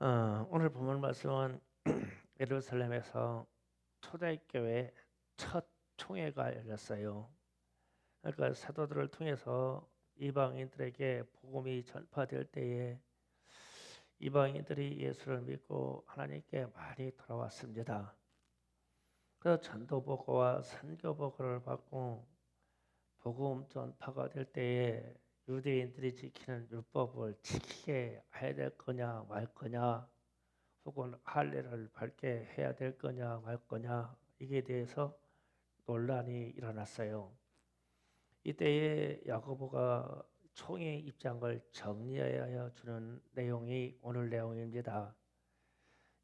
오늘 본문 말씀은 예루살렘에서 초대교회 첫 총회가 열렸어요. 그러니까 사도들을 통해서 이방인들에게 복음이 전파될 때에 이방인들이 예수를 믿고 하나님께 많이 돌아왔습니다. 그래서 전도복음과 선교복음을 받고 복음 전파가 될 때에 유대인들이 지키는 율법을 지키게 해야 될 거냐 말 거냐, 혹은 할례를 밝게 해야 될 거냐 말 거냐, 이에 대해서 논란이 일어났어요. 이때에 야고보가 총의 입장을 정리하여 주는 내용이 오늘 내용입니다.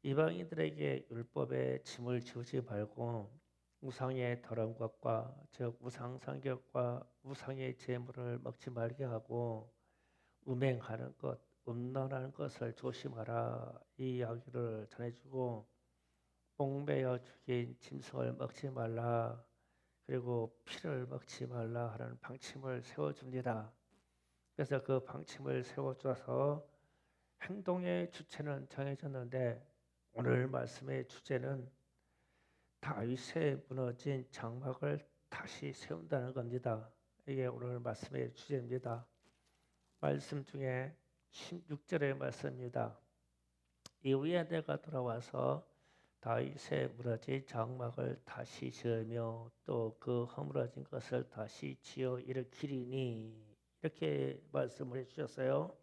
이방인들에게 율법의 짐을 지우지 말고 우상의 더러운 것과 즉 우상상격과 우상의 제물을 먹지 말게 하고 음행하는 것, 음란하는 것을 조심하라, 이 이야기를 전해주고 옥매어 죽인 짐승을 먹지 말라, 그리고 피를 먹지 말라 하는 방침을 세워줍니다. 그래서 그 방침을 세워줘서 행동의 주체는 정해졌는데 오늘 말씀의 주제는 다윗의 무너진 장막을 다시 세운다는 겁니다. 이게 오늘 말씀의 주제입니다. 말씀 중에 16절의 말씀입니다. 이후에 내가 돌아와서 다윗의 무너진 장막을 다시 지으며 또 그 허물어진 것을 다시 지어 일으키리니, 이렇게 말씀을 해주셨어요.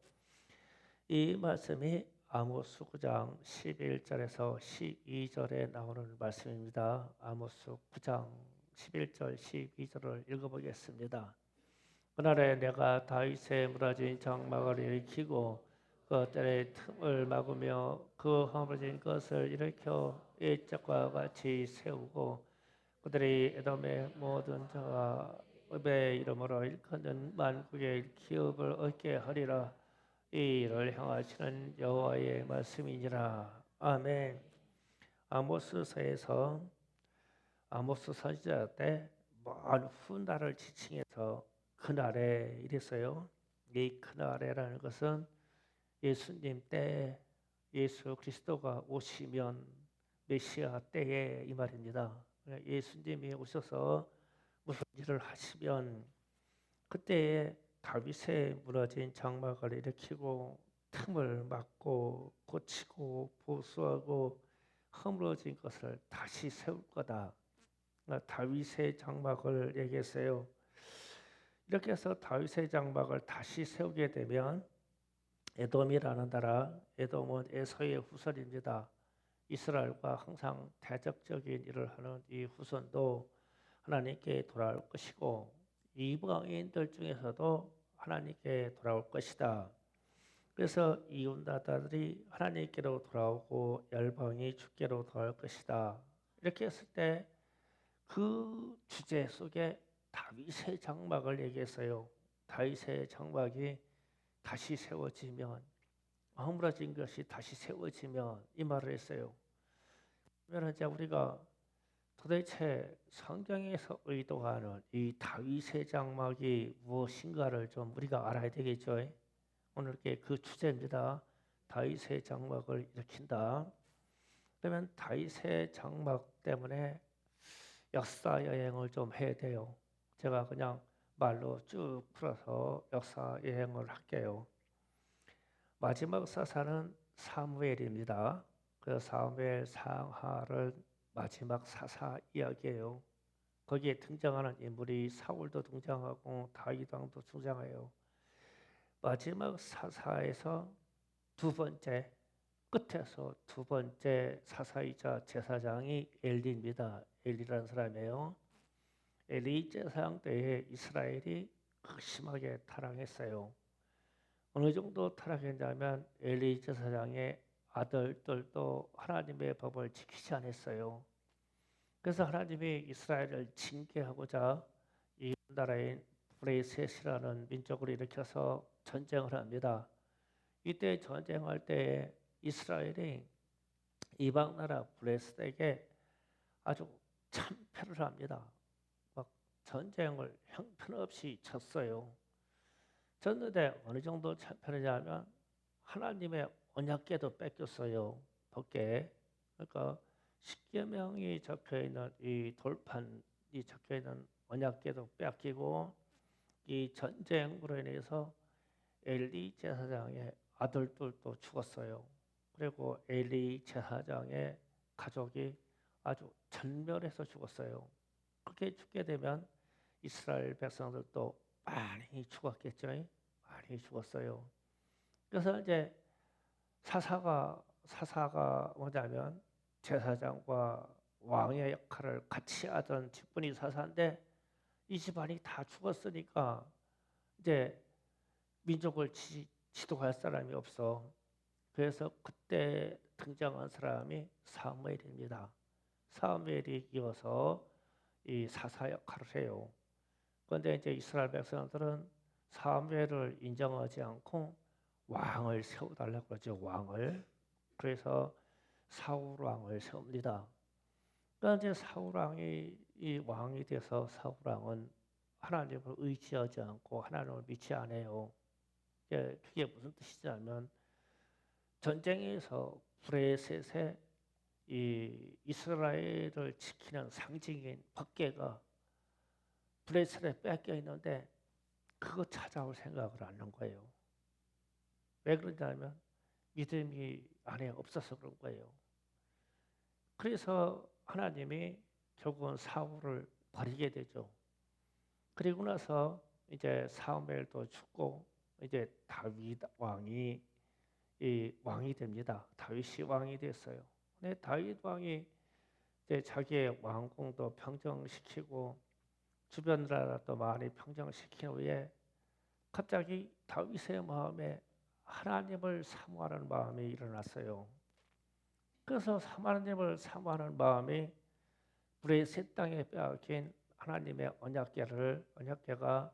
이 말씀이 아모스 9장 11절에서 12절에 나오는 말씀입니다. 아모스 9장 11절 12절을 읽어보겠습니다. 그날에 내가 다윗의 무너진 장막을 일으키고 그 뜰의 틈을 막으며 그 허물어진 것을 일으켜 옛적과 같이 세우고 그들이 에돔의 모든 자와 의 이름으로 일컫는 만국의 기업을 얻게 하리라. 이 일을 행하시는 여호와의 말씀이니라. 아멘. 아모스서에서 아모스 선지자 때 먼 훗날을 지칭해서 그날에 이랬어요. 이 그날에라는 것은 예수님 때, 예수 그리스도가 오시면 메시아 때에 이 말입니다. 예수님이 오셔서 무슨 일을 하시면 그때에 다윗의 무너진 장막을 일으키고 틈을 막고 고치고 보수하고 허물어진 것을 다시 세울 거다. 다윗의 장막을 얘기했어요. 이렇게 해서 다윗의 장막을 다시 세우게 되면 에돔이라는 나라, 에돔은 에서의 후손입니다. 이스라엘과 항상 대적적인 일을 하는 이 후손도 하나님께 돌아올 것이고 이방인들 중에서도 하나님께 돌아올 것이다. 그래서 이웃나라들이 하나님께로 돌아오고 열방이 주께로 돌아올 것이다. 이렇게 했을 때 그 주제 속에 다윗의 장막을 얘기했어요. 다윗의 장막이 다시 세워지면, 허물어진 것이 다시 세워지면, 이 말을 했어요. 그러면 이제 우리가 도대체 성경에서 의도하는 이 다윗의 장막이 무엇인가를 좀 우리가 알아야 되겠죠. 오늘 그 주제입니다. 다윗의 장막을 일으킨다. 그러면 다윗의 장막 때문에 역사 여행을 좀 해야 돼요. 제가 그냥 말로 쭉 풀어서 역사 여행을 할게요. 마지막 사사는 사무엘입니다. 그 사무엘 상하를 마지막 사사 이야기예요. 거기에 등장하는 인물이 사울도 등장하고 다윗 왕도 등장해요. 마지막 사사에서 두 번째, 끝에서 두 번째 사사이자 제사장이 엘리입니다. 엘리라는 사람이에요. 엘리 제사장 때에 이스라엘이 심하게 타락했어요. 어느 정도 타락했냐면 엘리 제사장의 아들들도 하나님의 법을 지키지 않았어요. 그래서 하나님이 이스라엘을 징계하고자 이 나라인 브레셋이라는 민족을 일으켜서 전쟁을 합니다. 이때 전쟁할 때 이스라엘이 이방 나라 브레셋에게 아주 참패를 합니다. 막 전쟁을 형편없이 쳤어요. 졌는데 어느 정도 참패를 하면 하나님의 언약궤도 뺏겼어요. 법궤. 그러니까 십계명이 적혀 있는 이 돌판이 적혀 있는 언약궤도 뺏기고 이 전쟁으로 인해서 엘리 제사장의 아들들도 죽었어요. 그리고 엘리 제사장의 가족이 아주 전멸해서 죽었어요. 그렇게 죽게 되면 이스라엘 백성들도 많이 죽었겠죠. 많이 죽었어요. 그래서 이제 사사가 뭐냐면 제사장과 왕의 역할을 같이 하던 직분이 사사인데 이 집안이 다 죽었으니까 이제 민족을 지도할 사람이 없어. 그래서 그때 등장한 사람이 사무엘입니다. 사무엘이 이어서 이 사사 역할을 해요. 그런데 이제 이스라엘 백성들은 사무엘을 인정하지 않고 왕을 세워달라고 그러죠. 왕을. 그래서 사울 왕을 세웁니다. 그러니까 이제 사울 왕이 이 왕이 돼서 사울 왕은 하나님을 의지하지 않고 하나님을 믿지 않아요. 그게 무슨 뜻이냐면 전쟁에서 브레셋의 이 이스라엘을 지키는 상징인 법궤가 브레셋에 뺏겨 있는데 그거 찾아올 생각을 안 한 거예요. 왜 그러냐면 믿음이 안에 없어서 그런 거예요. 그래서 하나님이 결국은 사울을 버리게 되죠. 그리고 나서 이제 사무엘도 죽고 이제 다윗 왕이 이 왕이 됩니다. 다윗이 왕이 됐어요. 근데 다윗 왕이 이제 자기의 왕궁도 평정시키고 주변 나라도 많이 평정시킨 후에 갑자기 다윗의 마음에 하나님을 사모하는 마음이 일어났어요. 그래서 하나님을 사모하는 마음이 브레셋 땅에 빼앗긴 하나님의 언약궤가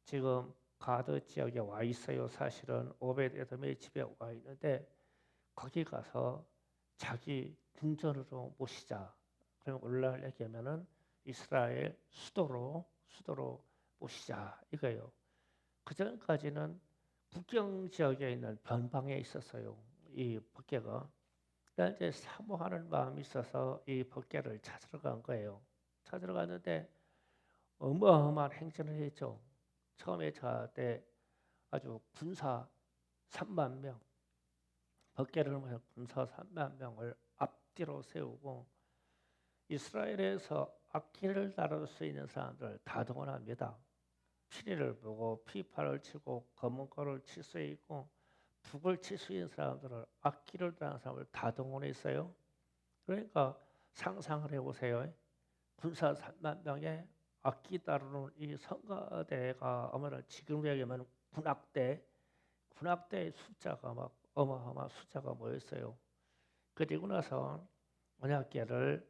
지금 가드 지역에 와 있어요. 사실은 오벳에돔의 집에 와 있는데 거기 가서 자기 궁전으로 모시자. 그럼 오늘날 얘기하면은 이스라엘 수도로 모시자 이거예요. 그 전까지는 국경 지역에 있는 변방에 있었어요. 이 법궤가. 그러니까 이제 사모하는 마음이 있어서 이 법궤를 찾으러 간 거예요. 찾으러 갔는데 어마어마한 행진을 했죠. 처음에 때 아주 군사 3만 명, 법궤를 모여 군사 3만 명을 앞뒤로 세우고 이스라엘에서 악기를 다룰 수 있는 사람들 다 동원합니다. 피리를 보고 피파를 치고 검은고를 칠 수 있고 북을 칠 수 있는 사람들을 악기를 다루는 사람을 다 동원했어요. 그러니까 상상을 해보세요. 군사 3만 명의 악기 다루는 이 성가대가 아무나 지금 얘기하면 군악대의 숫자가 막 어마어마한 숫자가 모였어요. 그리고 나서 언약궤를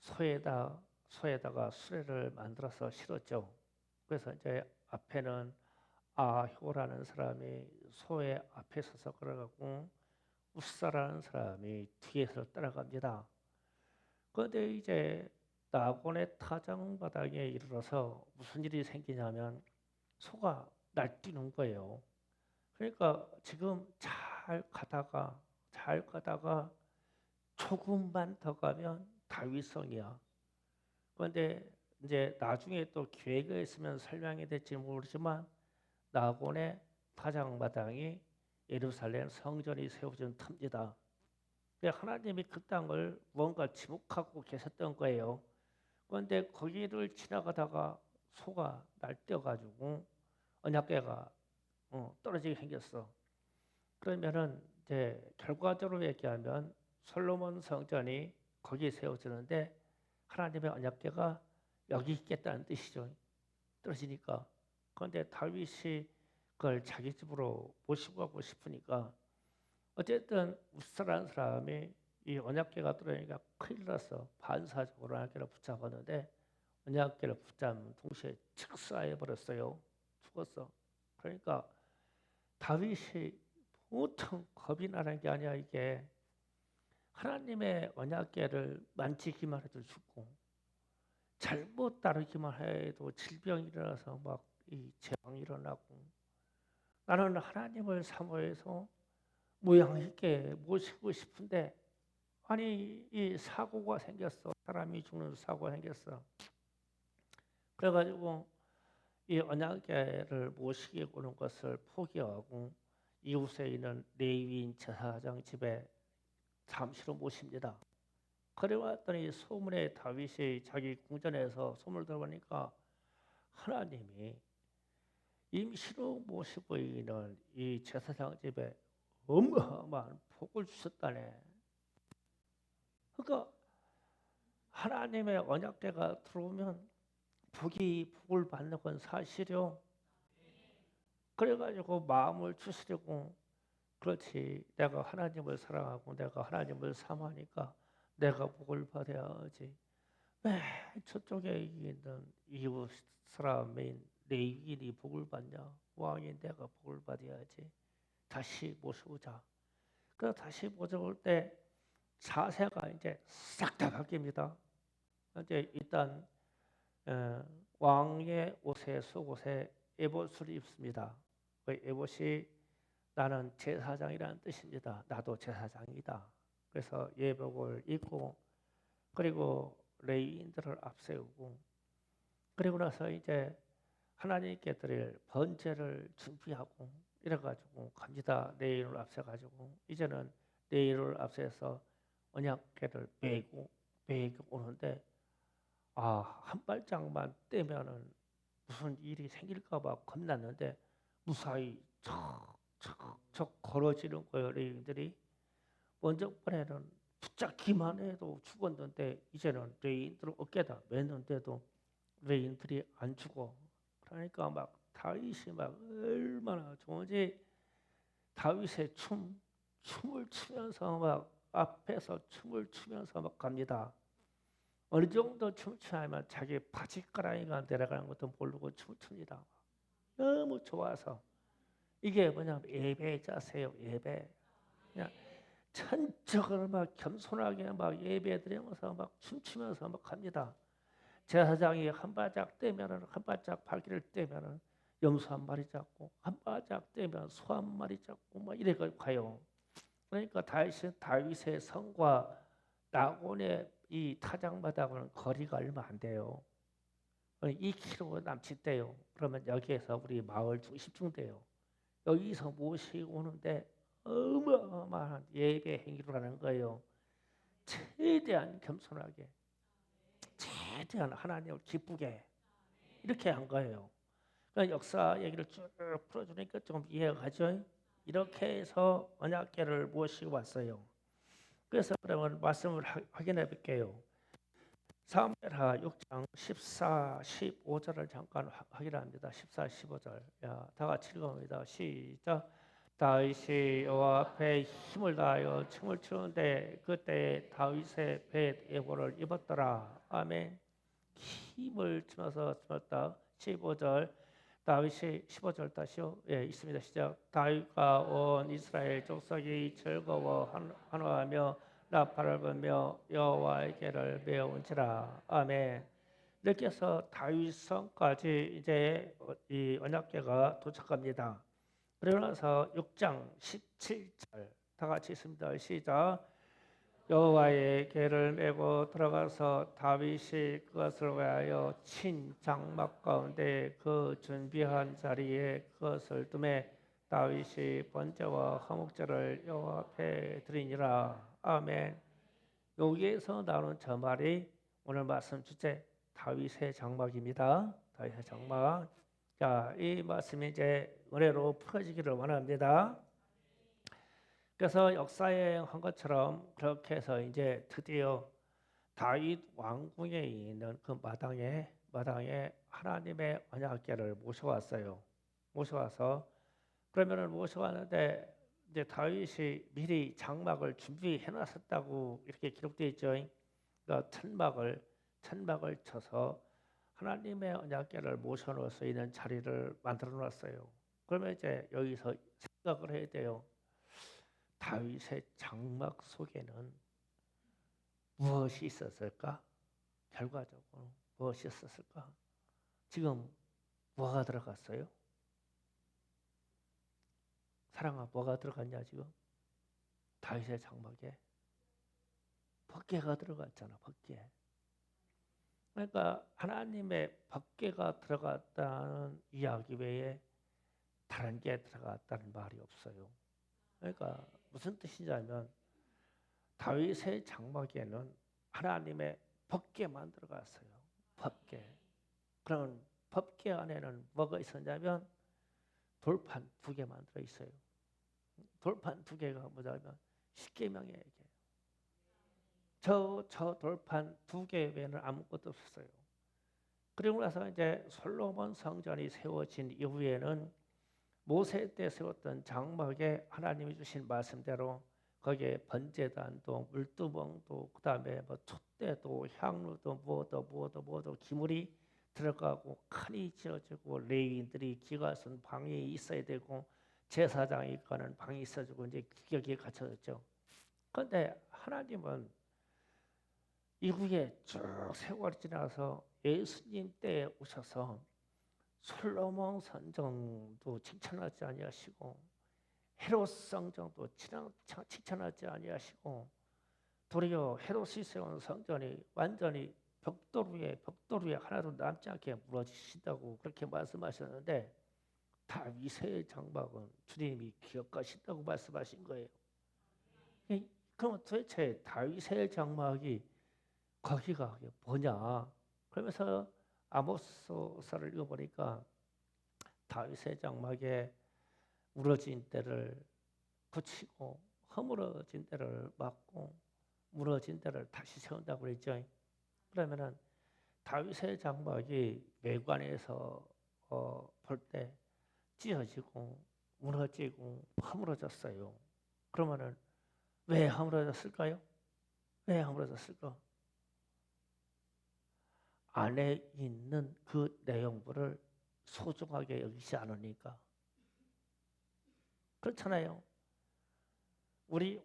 소에다가 수레를 만들어서 실었죠. 그래서 이제 앞에는 아효라는 사람이 소의 앞에 서서 걸어가고 우사라는 사람이 뒤에서 따라갑니다. 그런데 이제 나곤의 타작마당에 이르러서 무슨 일이 생기냐면 소가 날뛰는 거예요. 그러니까 지금 잘 가다가 조금만 더 가면 다윗성이야. 그런데 이제 나중에 또 기회가 있으면 설명이 될지 모르지만 나곤의 타작마당이 예루살렘 성전이 세워진 터입니다. 하나님이 그 땅을 뭔가 지목하고 계셨던 거예요. 그런데 거기를 지나가다가 소가 날뛰어가지고 언약궤가 떨어지게 생겼어. 그러면은 이제 결과적으로 얘기하면 솔로몬 성전이 거기에 세워지는데 하나님의 언약궤가 여기 있겠다는 뜻이죠. 떨어지니까. 그런데 다윗이 그걸 자기 집으로 모시고 가고 싶으니까 어쨌든 우스라는 사람이 이 언약궤가 떨어지니까 큰일 났어. 반사적으로 언약궤를 붙잡았는데 언약궤를 붙잡은 동시에 즉사해 버렸어요. 죽었어. 그러니까 다윗이 보통 겁이 나는 게 아니야. 이게 하나님의 언약궤를 만지기만 해도 죽고 잘못 따르기만 해도 질병이 일어나서 막 이 재앙이 일어나고 나는 하나님을 사모해서 모양 있게 모시고 싶은데 아니 이 사고가 생겼어. 사람이 죽는 사고가 생겼어. 그래가지고 이 언약궤를 모시게 오는 것을 포기하고 이웃에 있는 레위인 제사장 집에 잠시로 모십니다. 그래 왔더니 소문에 다윗이 자기 궁전에서 소문을 들어보니까 하나님이 임시로 모시고 있는 이 제사장 집에 어마어마한 복을 주셨다네. 그러니까 하나님의 언약궤가 들어오면 복을 받는 건 사실이요. 그래가지고 마음을 추스리고 그렇지 내가 하나님을 사랑하고 내가 하나님을 사모하니까 내가 복을 받아야지. 왜 저쪽에 있는 이웃 사람인 레위인이 복을 받냐? 왕이 내가 복을 받아야지. 다시 모셔오자. 그래서 다시 모셔올 때 자세가 이제 싹 다 바뀝니다. 이제 일단 왕의 옷에 속옷에 에봇을 입습니다. 그 에봇이 나는 제사장이라는 뜻입니다. 나도 제사장이다. 그래서 예복을 입고 그리고 레위인들을 앞세우고 그리고 나서 이제 하나님께 드릴 번제를 준비하고 이래가지고 갑니다. 레위인을 앞세가지고 이제는 레위인을 앞세서 언약궤를 메고 오는데 한 발짝만 떼면은 무슨 일이 생길까봐 겁났는데 무사히 척척척 걸어지는 거예요. 레위인들이 먼저 번에는 붙잡기만 해도 죽었는데 이제는 레위인들 어깨다 맸는데도 레위인들이 안 죽어. 그러니까 막 다윗이 막 얼마나 좋은지 다윗의 춤을 추면서 막 앞에서 춤을 추면서 막 갑니다. 어느 정도 춤을 추냐면 자기 바지가랑이가 내려가는 것도 모르고 춤을 춥니다. 너무 좋아서 이게 뭐냐면 예배 자세요. 예배. 그냥 천적을 막 겸손하게 막 예배 드리면서 막 춤추면서 막 갑니다. 제사장이 한 발짝 떼면은 한 발짝 발길을 떼면은 염소 한 마리 잡고 한 발짝 떼면 소 한 마리 잡고 막 이래 가요. 그러니까 다윗의 성과 나곤의 이 타작마당은 거리가 얼마 안 돼요. 2km 남짓 돼요. 그러면 여기에서 우리 마을 중심쯤 돼요. 여기서 모시고 오는데 어마어마한 예배 행위를 하는 거예요. 최대한 겸손하게, 최대한 하나님을 기쁘게 이렇게 한 거예요. 그러니까 역사 얘기를 쭉 풀어주니까 좀 이해가 가죠. 이렇게 해서 언약궤를 모시고 왔어요. 그래서 그러면 말씀을 확인해 볼게요. 사무엘하 6장 14, 15절을 잠깐 확인합니다. 14, 15절. 다 같이 읽어봅니다. 시작. 다윗이 여호와 앞에 힘을 다하여 춤을 추는데 그때 다윗의 벳 에봇을 입었더라. 아멘. 힘을 주면서 춤었다. 15절. 다윗이 15절 다시요. 있습니다. 시작. 다윗과 온 이스라엘 족속이 즐거워 환호하며 나팔을 불며 여호와께를 배운지라. 아멘. 이렇게 해서 다윗 성까지 이제 이 언약궤가 도착합니다. 그러고 나서 6장 17절 다 같이 있습니다. 시작. 여호와의 궤를 메고 들어가서 다윗이 그것을 위하여 친 장막 가운데 그 준비한 자리에 그것을 두매 다윗이 번제와 화목제를 여호와 앞에 드리니라. 아멘. 여기에서 나오는 저 말이 오늘 말씀 주제 다윗의 장막입니다. 다윗의 장막. 자, 이 말씀이 이제 은혜로 풀어지기를 원합니다. 그래서 역사에 한 것처럼 그렇게 해서 이제 드디어 다윗 왕궁에 있는 그 마당에 하나님의 언약궤를 모셔왔어요. 모셔와서 그러면은 모셔왔는데 이제 다윗이 미리 장막을 준비해 놨었다고 이렇게 기록되어 있죠. 그러니까 천막을 쳐서 하나님의 언약궤를 모셔놓을 수 있는 자리를 만들어 놨어요. 그러면 이제 여기서 생각을 해야 돼요. 다윗의 장막 속에는 무엇이 있었을까? 결과적으로 무엇이 있었을까? 지금 뭐가 들어갔어요? 사랑아, 뭐가 들어갔냐 지금? 다윗의 장막에 법궤가 들어갔잖아. 법궤. 그러니까 하나님의 법궤가 들어갔다는 이야기 외에 다른 게 들어갔다는 말이 없어요. 그러니까 무슨 뜻이냐면 다윗의 장막에는 하나님의 법궤만 들어갔어요. 법궤. 그러면 법궤 안에는 뭐가 있었냐면 돌판 2개만 들어 있어요. 돌판 2개가 뭐냐면 십계명의 얘기예요. 저 돌판 2개 외에는 아무것도 없었어요. 그리고 나서 이제 솔로몬 성전이 세워진 이후에는 모세 때 세웠던 장막에 하나님이 주신 말씀대로 거기에 번제단도 물두멍도 그다음에 뭐 촛대도 향로도 뭐도 기물이 들어가고 칸이 지어지고 레위인들이 기가선 방이 있어야 되고 제사장이 가는 방이 있어지고 이제 규격이 갖춰졌죠. 그런데 하나님은 이후에 쭉 세월이 지나서 예수님 때에 오셔서 솔로몬 성전도 칭찬하지 아니하시고 헤롯 성전도 칭찬하지 아니하시고 도리어 헤롯이 세운 성전이 완전히 벽돌 위에 하나도 남지 않게 무너지신다고 그렇게 말씀하셨는데 다윗의 장막은 주님이 기억하신다고 말씀하신 거예요. 그럼 도대체 다윗의 장막이 거기가 뭐냐? 그러면서 아모스서를 읽어보니까 다윗의 장막에 무너진 때를 고치고 허물어진 때를 막고 무너진 때를 다시 세운다고 그랬죠. 그러면은 다윗의 장막이 외관에서 볼 때 찢어지고 무너지고 허물어졌어요. 그러면은 왜 허물어졌을까요? 왜 허물어졌을까? 안에 있는 그 내용물을 소중하게 여기지 않으니까. 그렇잖아요. 우리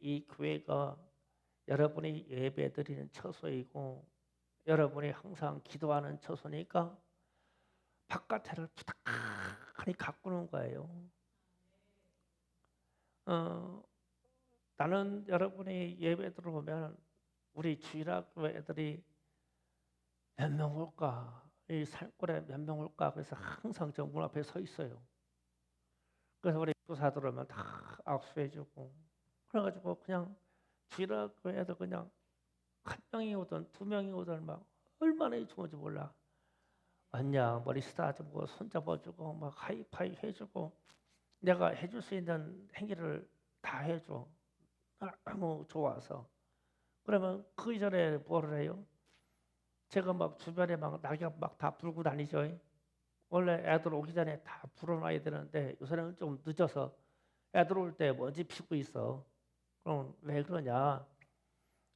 이 교회가 여러분이 예배드리는 처소이고 여러분이 항상 기도하는 처소니까 바깥에를 부탁하니 가꾸는 거예요. 나는 여러분이 예배 들어오면 우리 주일학교 애들이 몇 명 올까? 이 산골에 몇 명 올까? 그래서 항상 저 문 앞에 서 있어요. 그래서 우리 교사 들어오면 다 악수해주고 그래가지고 그냥 주일학교 애들 그냥 한 명이 오든 2명이 오든 막 얼마나 좋은지 몰라. 왔냐 머리 쓰다듬고 손잡아주고 막 하이파이 해주고 내가 해줄 수 있는 행위를 다 해줘. 너무 좋아서. 그러면 그 이전에 뭐를 해요? 제가 막 주변에 막 낙엽 막 다 불고 다니죠. 원래 애들 오기 전에 다 불어놔야 되는데 요새는 좀 늦어서 애들 올 때 먼지 피고 있어. 그럼 왜 그러냐?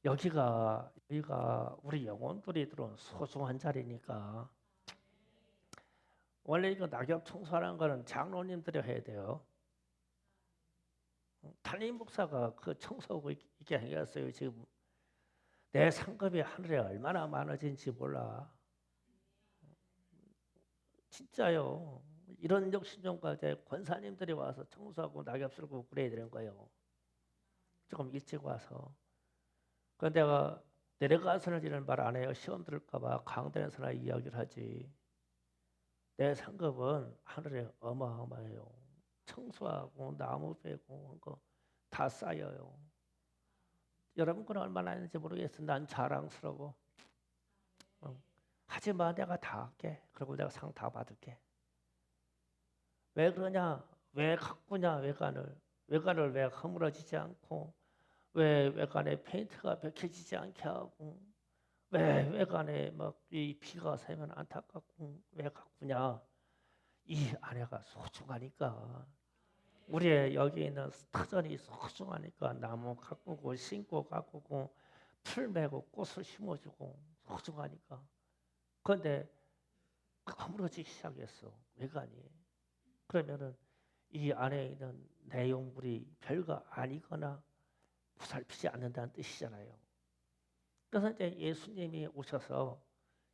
여기가 우리 영혼들이 들어온 소중한 자리니까. 원래 이거 낙엽 청소하는 거는 장로님들이 해야 돼요. 담임 목사가 그 청소하고 있게 생겼어요. 지금 내 상급이 하늘에 얼마나 많아진지 몰라. 진짜요. 이런 욕심 가지고 권사님들이 와서 청소하고 낙엽 쓸고 그래야 되는 거예요. 조금 일찍 와서. 그런데 내가 내려가서는 이런 말 안 해요. 시험 들을까 봐 강단에서나 이야기를 하지. 내 상급은 하늘에 어마어마해요. 청소하고 나무 베고 한 거 다 쌓여요. 여러분 건 얼마나 있는지 모르겠어. 난 자랑스러워. 하지마 내가 다 할게. 그리고 내가 상 다 받을게. 왜 그러냐? 왜 가꾸냐 외관을. 외관을 왜 허물어지지 않고 왜 외관에 페인트가 벗겨지지 않게 하고 왜 외관에 막 이 비가 새면 안타깝고 왜 가꾸냐? 이 아내가 소중하니까. 우리의 여기 있는 터전이 소중하니까 나무 가꾸고 신고 가꾸고 풀 메고 꽃을 심어주고 소중하니까. 그런데 허물어지기 시작했어 외관이. 그러면은 이 안에 있는 내용물이 별거 아니거나 보살피지 않는다는 뜻이잖아요. 그래서 이제 예수님이 오셔서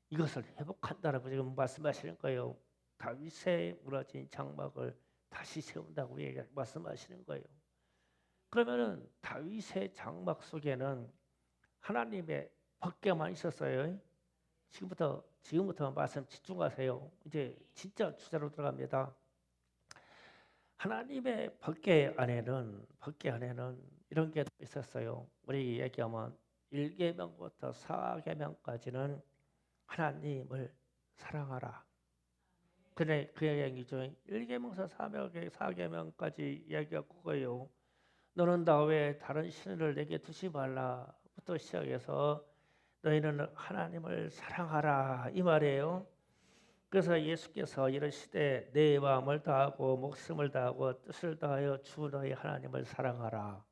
이것을 회복한다라고 지금 말씀하시는 거예요. 다윗의 무너진 장막을 다시 세운다고 말씀하시는 거예요. 그러면은 다윗의 장막 속에는 하나님의 법궤만 있었어요. 지금부터 말씀 집중하세요. 이제 진짜 주제로 들어갑니다. 하나님의 법궤 안에는 이런 게 있었어요. 우리 얘기하면 1계명부터 4계명까지는 하나님을 사랑하라. 그래 그 얘기죠. 1계명서 4계명까지 이야기가 그거예요. 너는 나 외에 다른 신을 내게 두지 말라부터 시작해서 너희는 하나님을 사랑하라 이 말이에요. 그래서 예수께서 이르시되 내 마음을 다하고 목숨을 다하고 뜻을 다하여 주 너희 하나님을 사랑하라.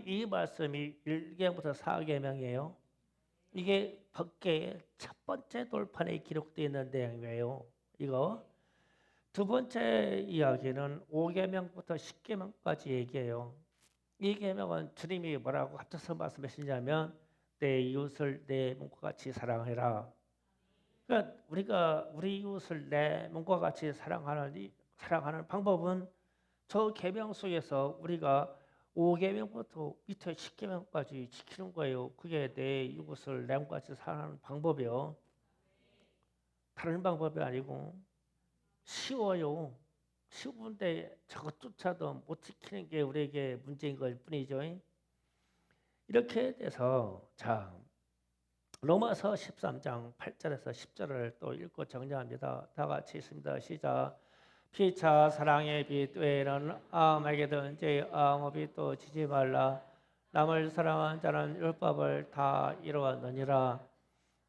이 말씀이 1계명부터 4계명이에요. 이게 법궤의 첫 번째 돌판에 기록되어 있는 내용이에요. 이거 두 번째 이야기는 5계명부터 10계명까지 얘기해요. 이 계명은 주님이 뭐라고 합쳐서 말씀하시냐면 내 이웃을 내 몸과 같이 사랑해라. 그러니까 우리가 우리 이웃을 내 몸과 같이 사랑하는 방법은 저 계명 속에서 우리가 5계명부터 밑에 10계명까지 지키는 거예요. 그게 내 이웃을 내 몸과 같이 사랑하는 방법이요. 다른 방법이 아니고 쉬워요. 쉬운데 저것조차도 못 지키는 게 우리에게 문제인 걸 뿐이죠. 이렇게 돼서 자 로마서 13장 8절에서 10절을 또 읽고 정리합니다. 다 같이 있습니다. 시작. 피차 사랑의 빛 외에는 아무에게든지 아무 빛도 지지 말라. 남을 사랑한 자는 율법을 다 이루었느니라.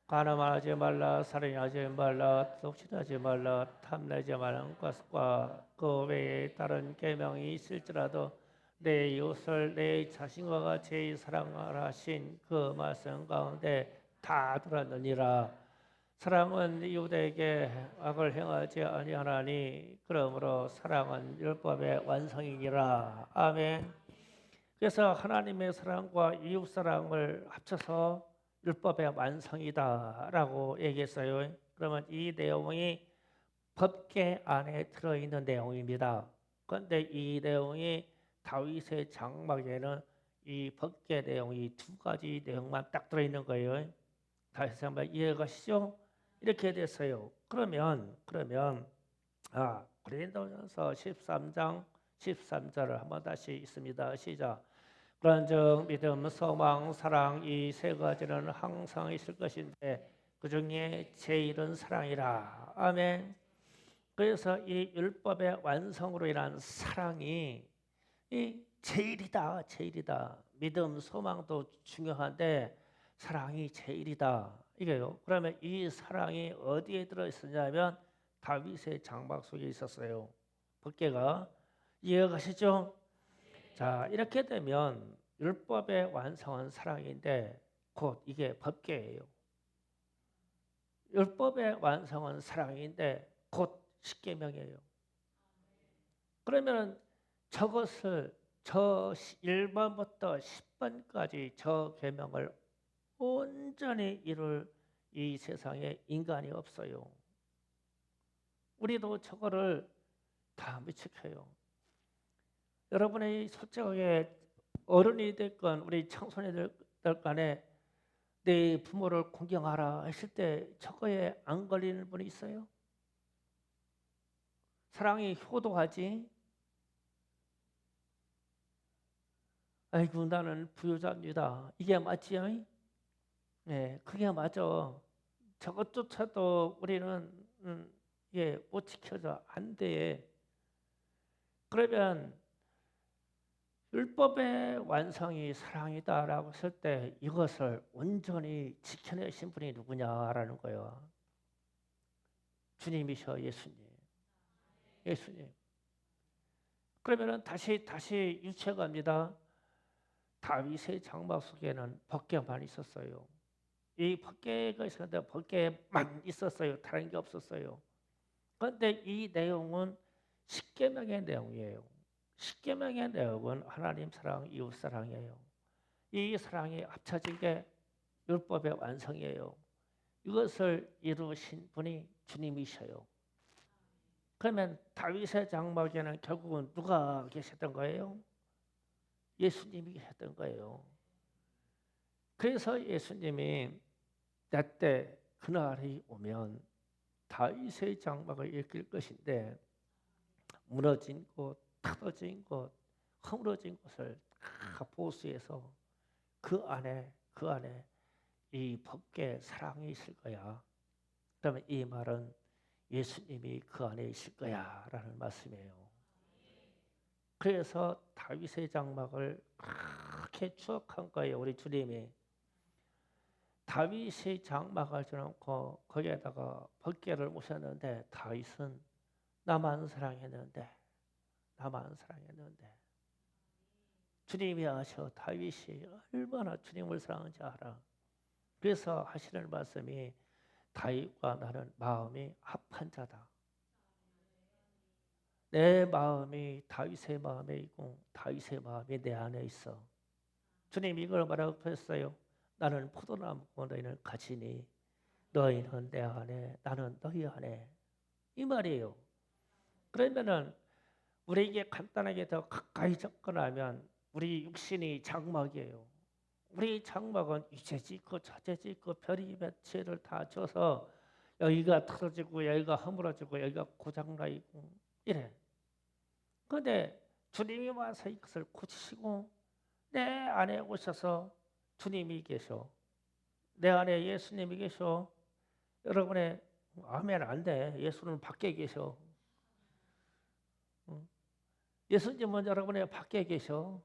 가늠하지 말라, 살인하지 말라, 독신하지 말라, 탐내지 말라는 것과 그 외에 다른 계명이 있을지라도 내 이웃을 내 자신과 같이 사랑하라 하신 그 말씀 가운데 다 들었느니라. 사랑은 이웃에게 악을 행하지 아니하나니 그러므로 사랑은 율법의 완성이니라. 아멘. 그래서 하나님의 사랑과 이웃 사랑을 합쳐서 율법의 완성이다라고 얘기했어요. 그러면 이 내용이 법궤 안에 들어있는 내용입니다. 그런데 이 내용이 다윗의 장막에는 이 법궤 내용이 두 가지 내용만 딱 들어있는 거예요. 다윗의 장막 이해가시죠? 이렇게 됐어요. 그러면 고린도전서 13장 13절을 한번 다시 있습니다. 시작. 그런즉 믿음, 소망, 사랑 이 세 가지는 항상 있을 것인데 그 중에 제일은 사랑이라. 아멘. 그래서 이 율법의 완성으로 인한 사랑이 이 제일이다. 믿음, 소망도 중요한데 사랑이 제일이다. 이게요. 그러면 이 사랑이 어디에 들어 있었냐면 다윗의 장막 속에 있었어요. 법궤가 이해가시죠? 자, 이렇게 되면 율법의 완성은 사랑인데 곧 이게 법궤예요. 율법의 완성은 사랑인데 곧 십계명이에요. 그러면 저것을 저 1번부터 10번까지 저 계명을 온전히 이룰 이 세상에 인간이 없어요. 우리도 저거를 다 못 지켜요. 여러분의 솔직하게 어른이 됐건 우리 청소년들 간에 내 부모를 공경하라 했을 때 저거에 안 걸리는 분이 있어요? 사랑이 효도하지. 아이고 나는 부유자입니다. 이게 맞지요? 네, 그게 맞아. 저것조차도 우리는 못 지켜져 안 돼. 그러면 율법의 완성이 사랑이다라고 했을 때 이것을 온전히 지켜내신 분이 누구냐라는 거예요. 주님이셔. 예수님. 그러면은 다시 유추해 갑니다. 다윗의 장막 속에는 법궤만 있었어요. 이 법궤가 있었는데 법궤만 있었어요. 다른 게 없었어요. 그런데 이 내용은 십계명의 내용이에요. 십계명의 내용은 하나님 사랑, 이웃 사랑이에요. 이 사랑이 합쳐진 게 율법의 완성이에요. 이것을 이루신 분이 주님이셔요. 그러면 다윗의 장막에는 결국은 누가 계셨던 거예요? 예수님이 했던 거예요. 그래서 예수님이 때때 그날이 오면 다윗의 장막을 일으킬 것인데 무너진 곳, 터진 곳, 허물어진 곳을 다 보수해서 그 안에 이 법궤 사랑이 있을 거야. 그러면 이 말은 예수님이 그 안에 있을 거야라는 말씀이에요. 그래서 다윗의 장막을 그렇게 추억한 거예요. 우리 주님이 다윗의 장막을 지어놓고 거기에다가 법궤를 모셨는데 다윗은 나만 사랑했는데 주님이 아셔 다윗이 얼마나 주님을 사랑하는지 알아. 그래서 하시는 말씀이 다윗과 나는 마음이 합한 자다. 내 마음이 다윗의 마음에 있고 다윗의 마음이 내 안에 있어. 주님 이걸 말하고 했어요. 나는 포도나무고 너희는 가지니 너희는 내 안에 나는 너희 안에 이 말이에요. 그러면은 우리에게 간단하게 더 가까이 접근하면 우리 육신이 장막이에요. 우리 장막은 이제지 있고 저제지 있고 별이 며칠을 다 져서 여기가 틀어지고 여기가 허물어지고 여기가 고장나 있고 이래. 그런데 주님이 와서 이것을 고치시고 내 안에 오셔서 주님이 계셔. 내 안에 예수님이 계셔. 여러분의 아멘 안 돼. 예수는 밖에 계셔. 예수님은 여러분의 밖에 계셔.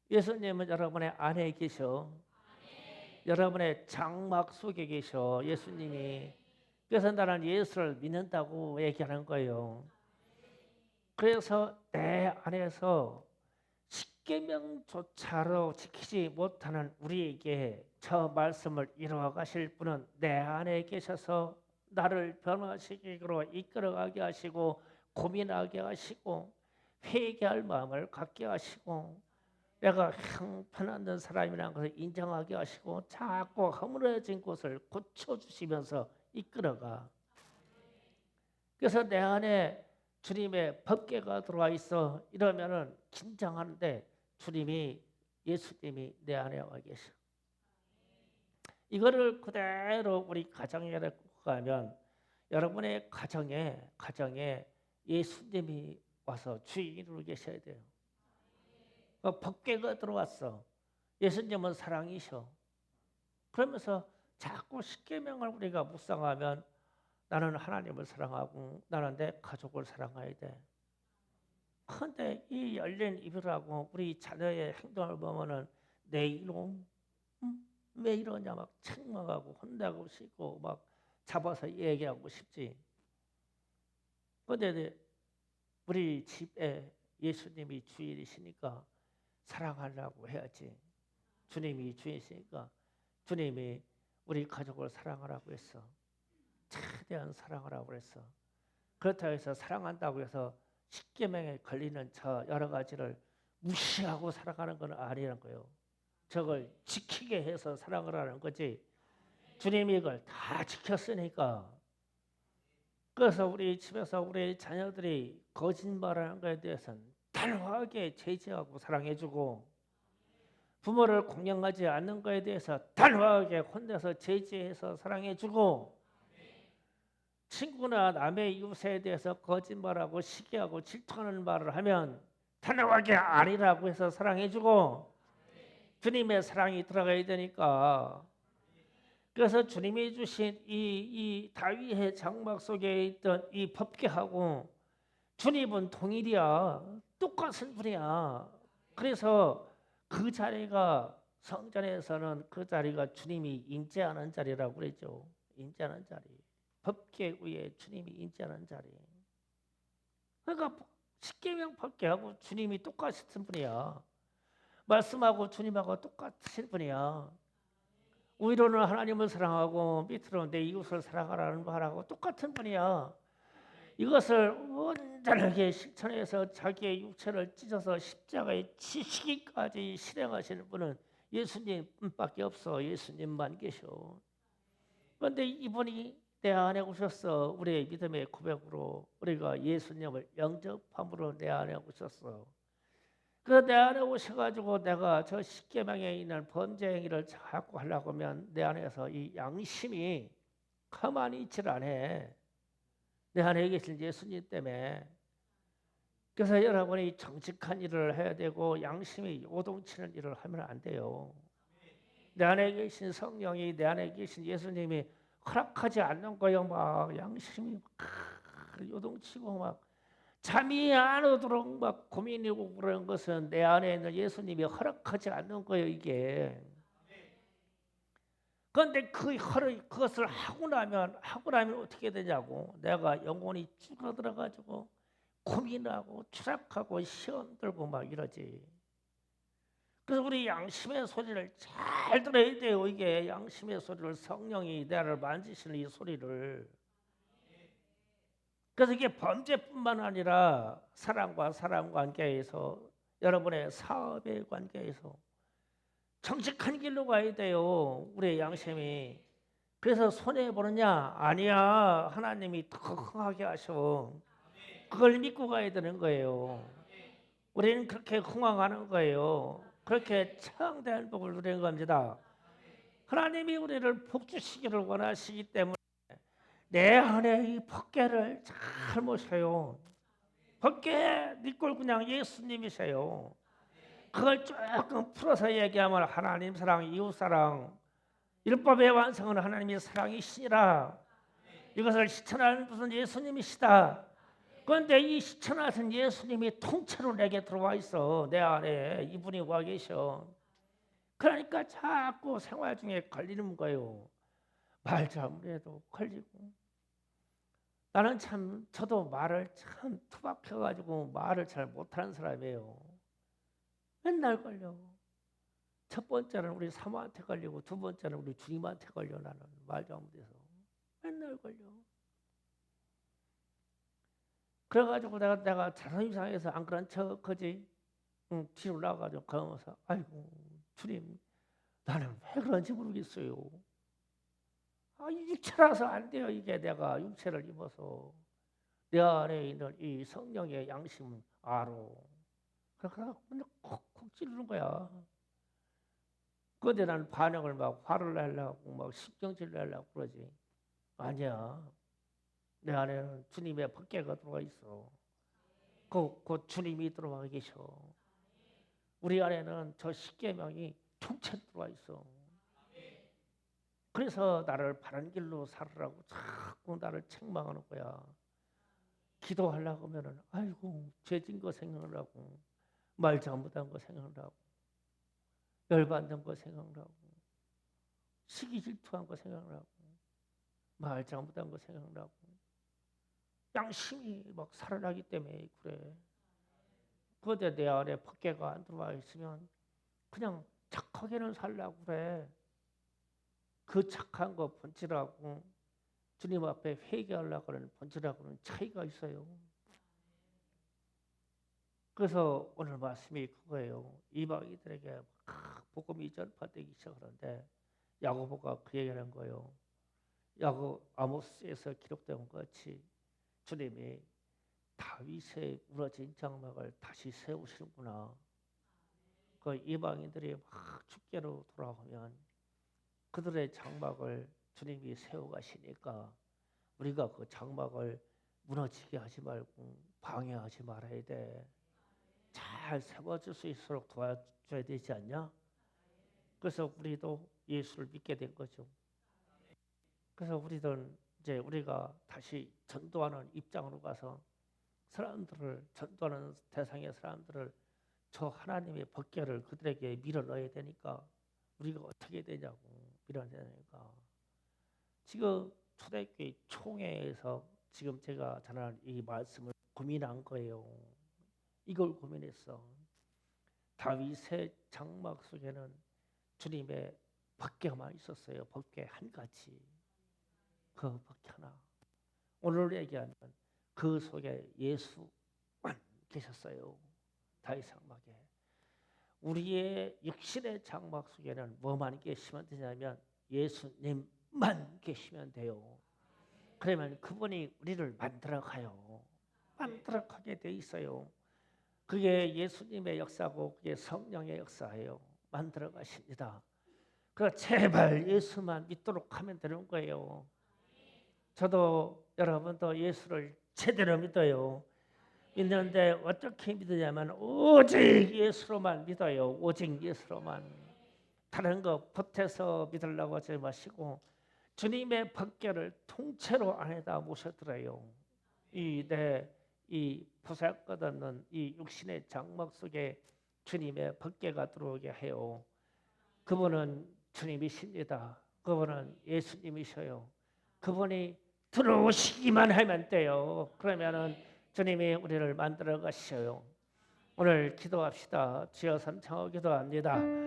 예수님은 여러분의 안에 계셔. 여러분의 장막 속에 계셔. 예수님이. 그래서 나는 예수를 믿는다고 얘기하는 거예요. 그래서 내 안에서 십계명조차로 지키지 못하는 우리에게 저 말씀을 이루어 가실 분은 내 안에 계셔서 나를 변화시키기로 이끌어가게 하시고 고민하게 하시고 회개할 마음을 갖게 하시고 내가 형편없는 사람이라는 것을 인정하게 하시고 자꾸 허물어진 곳을 고쳐주시면서 이끌어가. 그래서 내 안에 주님의 법궤가 들어와 있어. 이러면은 긴장하는데 예수님이 내 안에 와 계셔. 이거를 그대로 우리 가정에 갖고 가면 여러분의 가정에 예수님이 와서 주인으로 계셔야 돼요. 법궤가 들어왔어. 예수님은 사랑이셔. 그러면서 자꾸 십계명을 우리가 묵상하면 나는 하나님을 사랑하고 나는 내 가족을 사랑해야 돼. 그런데 이 열린 입이라고 우리 자녀의 행동을 보면은 내 이놈 왜 이러냐 막 책망하고 혼내고 싶고 막 잡아서 얘기하고 싶지. 그런데 우리 집에 예수님이 주인이시니까 사랑하려고 해야지. 주님이 주인이시니까 주님이 우리 가족을 사랑하라고 했어. 최대한 사랑하라고 했어. 그렇다고 해서 사랑한다고 해서 십계명에 걸리는 저 여러 가지를 무시하고 살아가는 건 아니라는 거예요. 저걸 지키게 해서 사랑을 하는 거지. 주님이 이걸 다 지켰으니까. 그래서 우리 집에서 우리 자녀들이 거짓말하는 것에 대해서는 단호하게 제지하고 사랑해주고 부모를 공경하지 않는 것에 대해서 단호하게 혼내서 제지해서 사랑해주고 친구나 남의 이웃에 대해서 거짓말하고 시기하고 질투하는 말을 하면 단호하게 아니라고 해서 사랑해주고 주님의 사랑이 들어가야 되니까. 그래서 주님이 주신 이 다윗의 장막 속에 있던 이 법궤하고 주님은 동일이야. 똑같은 분이야. 그래서 그 자리가 성전에서는 그 자리가 주님이 임재하는 자리라고 그랬죠. 임재하는 자리. 법궤 위에 주님이 임재하는 자리. 그러니까 십계명 법궤하고 주님이 똑같은 분이야. 말씀하고 주님하고 똑같은 분이야. 위로는 하나님을 사랑하고 밑으로 내 이웃을 사랑하라는 말하고 똑같은 분이야. 이것을 온전하게 실천해서 자기의 육체를 찢어서 십자가에 치시기까지 실행하시는 분은 예수님밖에 없어. 예수님만 계셔. 그런데 이분이 내 안에 오셨어. 우리의 믿음의 고백으로 우리가 예수님을 영접함으로 내 안에 오셨어. 그 내 안에 오셔가지고 내가 저 십계명에 있는 범죄 행위를 자꾸 하려고 하면 내 안에서 이 양심이 가만히 있질 않아. 내 안에 계신 예수님 때문에. 그래서 여러분이 정직한 일을 해야 되고 양심이 요동치는 일을 하면 안 돼요. 내 안에 계신 성령이, 내 안에 계신 예수님이 허락하지 않는 거예요. 막 양심이 막 요동치고 막 잠이 안 오도록 막 고민이고 그런 것은 내 안에 있는 예수님이 허락하지 않는 거예요, 이게. 그런데 그것을 하고 나면 어떻게 되냐고. 내가 영혼이 줄어들어 가지고 고민하고 추락하고 시험 들고 막 이러지. 그래서 우리 양심의 소리를 잘 들어야 돼요. 이게 양심의 소리를, 성령이 나를 만지시는 이 소리를. 그래서 이게 범죄뿐만 아니라 사람과 사람 관계에서, 여러분의 사업의 관계에서 정직한 길로 가야 돼요. 우리의 양심이. 그래서 손해 보느냐? 아니야. 하나님이 더 흥하게 하셔. 그걸 믿고 가야 되는 거예요. 우리는 그렇게 흥황하는 거예요. 그렇게 창대한 복을 누리는 겁니다. 하나님이 우리를 복 주시기를 원하시기 때문에 내 안에 이 법궤를 잘 모셔요. 법궤 니꼴 그냥 예수님이세요. 그걸 조금 풀어서 얘기하면 하나님 사랑, 이웃 사랑, 율법의 완성은 하나님의 사랑이시니라. 이것을 실천하는 분은 예수님이시다. 그런데 이 실천하신 예수님이 통째로 내게 들어와 있어. 내 안에 이분이 와 계셔. 그러니까 자꾸 생활 중에 걸리는 거예요. 말 잘못해도 걸리고. 나는 참 저도 말을 참 투박해가지고 말을 잘 못하는 사람이에요. 맨날 걸려. 첫 번째는 우리 사모한테 걸리고 두 번째는 우리 주님한테 걸려. 나는 말 잘못해서 맨날 걸려. 그래가지고 내가 자존심 상해서 안 그런 척하지. 뒤로 나가가지고 걸으면서 아이고 주님 나는 왜 그런지 모르겠어요. 육체라서 안 돼요. 이게 내가 육체를 입어서 내 안에 있는 이 성령의 양심은 알아. 그래서 맨날 콕콕 찌르는 거야. 그런데 나는 반응을 막 화를 내려고 막 신경질 내려고 그러지. 아니야. 내 안에는 주님의 법궤가 들어와 있어. 그 주님이 들어와 계셔. 우리 안에는 저 십계명이 통째 들어와 있어. 그래서 나를 바른 길로 살으라고 자꾸 나를 책망하는 거야. 기도하려고 하면은 아이고 죄진 거 생각나고 말 잘못한 거 생각나고 열받는 거 생각나고 시기 질투한 거 생각나고 말 잘못한 거 생각나고 양심이 막 살아나기 때문에 그래. 그런데 내 안에 법궤가 안 들어와 있으면 그냥 착하게는 살려고 그래. 그 착한 거 본질하고 주님 앞에 회개하려고 하는 본질하고는 차이가 있어요. 그래서 오늘 말씀이 그거예요. 이방인들에게 복음이 전파되기 시작하는데 야고보가 그 얘기하는 거예요. 아모스에서 기록된 것 같이 주님이 다윗의 무너진 장막을 다시 세우시는구나. 그 이방인들이 막 죽게로 돌아오면 그들의 장막을 주님이 세워가시니까 우리가 그 장막을 무너지게 하지 말고 방해하지 말아야 돼. 잘 세워질 수 있도록 도와줘야 되지 않냐? 그래서 우리도 예수를 믿게 된 거죠. 그래서 우리는 이제 우리가 다시 전도하는 입장으로 가서 사람들을 전도하는 대상의 사람들을 저 하나님의 법궤를 그들에게 밀어 넣어야 되니까 우리가 어떻게 되냐고 밀어야 되니까 지금 초대교회 총회에서 지금 제가 전한 이 말씀을 고민한 거예요. 이걸 고민했어. 다윗의 장막 속에는 주님의 법궤만 있었어요. 법궤 한 가지. 그 법궤 하나. 오늘 얘기하면 그 속에 예수만 계셨어요. 다윗 장막에. 우리의 육신의 장막 속에는 뭐만 계시면 되냐면 예수님만 계시면 돼요. 그러면 그분이 우리를 만들어가요. 만들어가게 돼 있어요. 그게 예수님의 역사고 그게 성령의 역사예요. 만들어 가십니다. 그 제발 예수만 믿도록 하면 되는 거예요. 저도 여러분도 예수를 제대로 믿어요. 믿는데 어떻게 믿으냐면 오직 예수로만 믿어요. 오직 예수로만. 다른 거 보태서 믿으려고 하지 마시고 주님의 법궤를 통째로 안에다 모셔들어요. 이 부살것없는 이 육신의 장막 속에 주님의 법궤가 들어오게 해요. 그분은 주님이십니다. 그분은 예수님이셔요. 그분이 들어오시기만 하면 돼요. 그러면은 주님이 우리를 만들어 가셔요. 오늘 기도합시다. 주여 삼창하고 기도합니다.